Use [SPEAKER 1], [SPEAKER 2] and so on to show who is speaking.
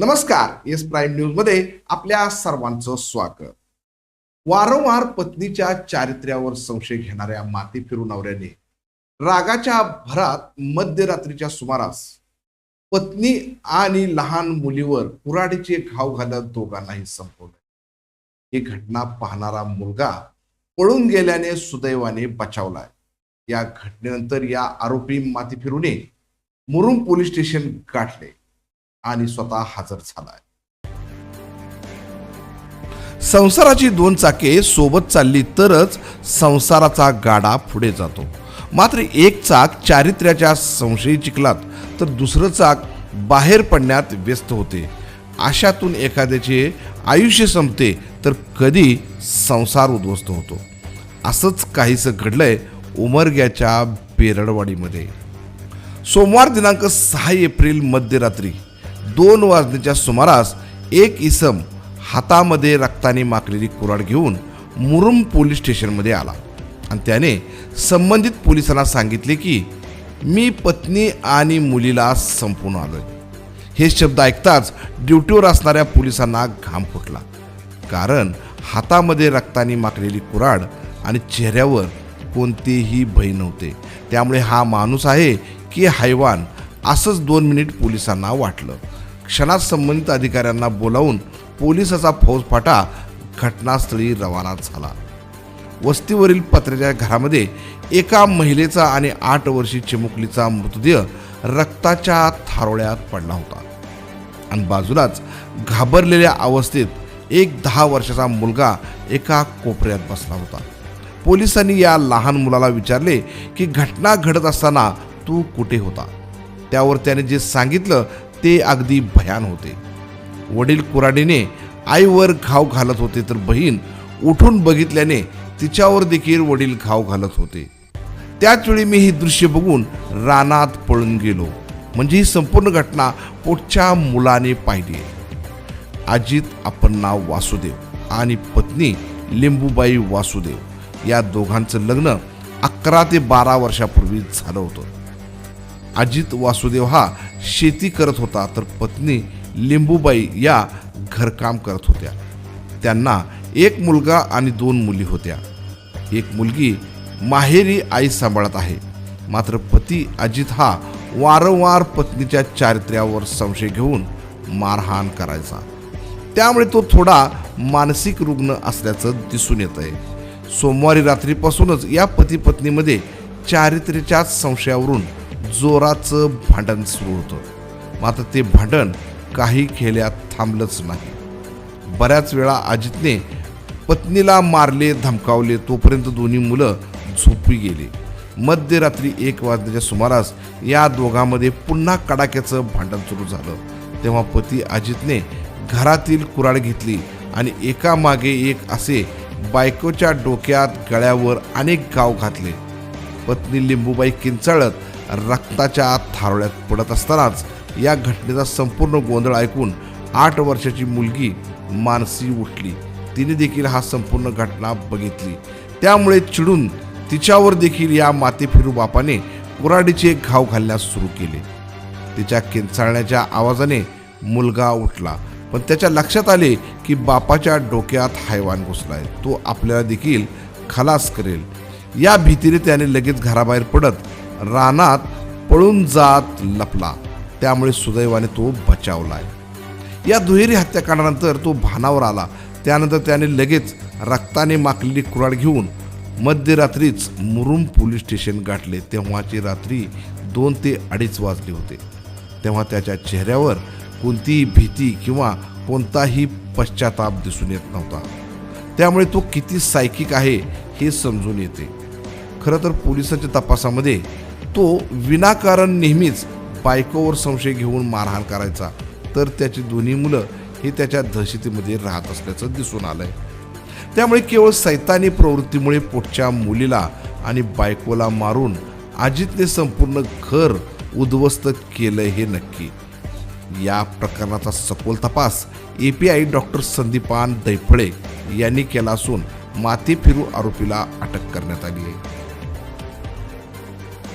[SPEAKER 1] नमस्कार. S prime news मध्ये आपल्या सर्वांचं स्वागत. वारंवार पत्नीच्या चारित्र्यावर संशय घेणाऱ्या माती फिरू नवऱ्याने रागाच्या भरात मध्यरात्रीच्या सुमारास पत्नी आणि लहान मुलीवर कुऱ्हाडीचे घाव घालत दोघांनाही संपवले. ही घटना पाहणारा मुलगा पळून गेल्याने सुदैवाने बचावलाय. या घटनेनंतर या आरोपी माती फिरूने मुरुम पोलीस स्टेशन गाठले आणि स्वतः हजर झालाय. संसाराची दोन चाके सोबत चालली तरच संसाराचा गाडा पुढे जातो. मात्र एक चाक चारित्र्याच्या संशयी चिखलात तर दुसरं चाक बाहेर पडण्यात व्यस्त होते. अशातून एखाद्याचे आयुष्य संपते तर कधी संसार उद्ध्वस्त होतो. असंच काहीसं घडलंय उमरग्याच्या बेरडवाडीमध्ये. सोमवार दिनांक 6 एप्रिल मध्यरात्री 2 वाजण्याच्या सुमारास एक इसम हातामध्ये रक्ताने माखलेली कुऱ्हाड घेऊन मुरुम पोलीस स्टेशनमध्ये आला आणि त्याने संबंधित पोलिसांना सांगितले की मी पत्नी आणि मुलीला संपवून आलोय. हे शब्द ऐकताच ड्युटीवर असणाऱ्या पोलिसांना घाम फुटला. कारण हातामध्ये रक्ताने माखलेली कुऱ्हाड आणि चेहऱ्यावर कोणतेही भय नव्हते. त्यामुळे हा माणूस आहे की हैवान असंच 2 मिनिट पोलिसांना वाटलं. क्षणात संबंधित अधिकाऱ्यांना बोलावून पोलिसाचा फौजफाटा घटनास्थळी रवाना झाला. वस्तीवरील पत्र्याच्या घरामध्ये एका महिलेचा आणि 8 वर्षीय चिमुकलीचा मृतदेह रक्ताच्या थारोळ्यात पडला होता आणि बाजूलाच घाबरलेल्या अवस्थेत एक 10 वर्षाचा मुलगा एका कोपऱ्यात बसला होता. पोलिसांनी या लहान मुलाला विचारले की घटना घडत असताना तू कुठे होता. त्यावर त्याने जे सांगितलं ते अगदी भयान होते. वडील कुऱ्हाडीने आईवर घाव घालत होते तर बहीण उठून बघितल्याने तिच्यावर देखील वडील घाव घालत होते. त्याच वेळी मी ही दृश्य बघून रानात पळून गेलो. म्हणजे ही संपूर्ण घटना पोटच्या मुलाने पाहिली. अजित आपण नाव वासुदेव आणि पत्नी लिंबूबाई वासुदेव या दोघांचं लग्न 11 ते 12 वर्षापूर्वी झालं होतं. अजित वासुदेव हा शेती करत होता तर पत्नी लिंबूबाई या घरकाम करत होत्या. त्यांना एक मुलगा आणि 2 मुली होत्या. एक मुलगी माहेरी आई सांभाळत आहे. मात्र पती अजित हा वारंवार पत्नीच्या चारित्र्यावर संशय घेऊन मारहाण करायचा. त्यामुळे तो थोडा मानसिक रुग्ण असल्याचं दिसून येत आहे. सोमवारी रात्रीपासूनच या पती पत्नीमध्ये चारित्र्याच्या संशयावरून जोराचं भांडण सुरू होतं. मात्र ते भांडण काही खेळ्यात थांबलंच नाही. बऱ्याच वेळा अजितने पत्नीला मारले, धमकावले. तोपर्यंत दोन्ही मुलं झोपी गेली. मध्यरात्री 1 वाजण्याच्या सुमारास या दोघांमध्ये पुन्हा कडाक्याचं भांडण सुरू झालं. तेव्हा पती अजितने घरातील कुऱ्हाड घेतली आणि एकामागे एक असे बायकोच्या डोक्यात, गळ्यावर अनेक घाव घातले. पत्नी लिंबूबाई किंचाळत रक्ताच्या थारोळ्यात पडत असतानाच या घटनेचा संपूर्ण गोंधळ ऐकून 8 वर्षाची मुलगी मानसी उठली. तिने देखील हा संपूर्ण घटना बघितली. त्यामुळे चिडून तिच्यावर देखील या माती फिरू बापाने कुऱ्हाडीचे घाव घालण्यास सुरू केले. तिच्या किंचाळण्याच्या आवाजाने मुलगा उठला. पण त्याच्या लक्षात आले की बापाच्या डोक्यात हैवान घुसलाय. तो आपल्याला देखील खलास करेल. या भीतीने त्याने लगेच घराबाहेर पडत रानात पळून जात लपला. त्यामुळे सुदैवाने तो बचावलाय. या दुहेरी हत्याकांडानंतर तो भानावर आला. त्यानंतर त्याने लगेच रक्ताने माखलेली कुऱ्हाड घेऊन मध्यरात्रीच मुरुम पोलीस स्टेशन गाठले. तेव्हाची रात्री 2 ते 2:30 वाजले होते. तेव्हा त्याच्या चेहऱ्यावर कोणतीही भीती किंवा कोणताही पश्चाताप दिसून येत नव्हता. त्यामुळे तो किती सायकिक आहे हे समजून येते. खरं तर पोलिसांच्या तपासामध्ये तो विनाकारण नेहमीच बायकोवर संशय घेऊन मारहाण करायचा. तर त्याची दोन्ही मुलं हे त्याच्या दहशतीमध्ये राहत असल्याचं दिसून आलंय. त्यामुळे केवळ सैतानी प्रवृत्तीमुळे पोटच्या मुलीला आणि बायकोला मारून अजितने संपूर्ण घर उद्ध्वस्त केलं हे नक्की. या प्रकरणाचा सखोल तपास API डॉक्टर संदीपान दैफळे यांनी केला असून माती फिरू आरोपीला अटक करण्यात आली आहे.